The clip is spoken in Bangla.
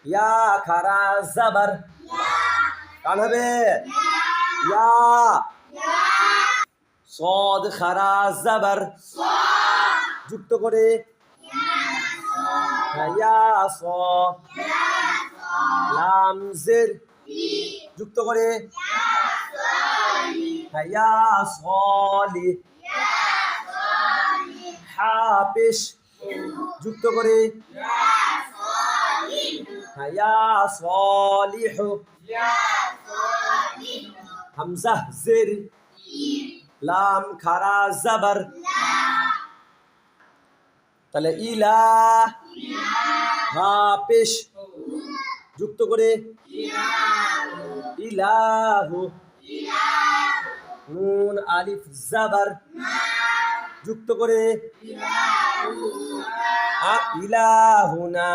ইয়া খারা জাবার কান হবে ইয়া সদ খারা জাবার যুক্ত করে ইয়া স লাম জের যুক্ত করে ইয়া সলি হা পেশ যুক্ত করে ইয়া সলিহ হামজা জের লাম খারা জাবার তাহলে ইলা হা পেশ যুক্ত করে ইলাহু নুন আলিফ জাবার যুক্ত করে ইলাহুনা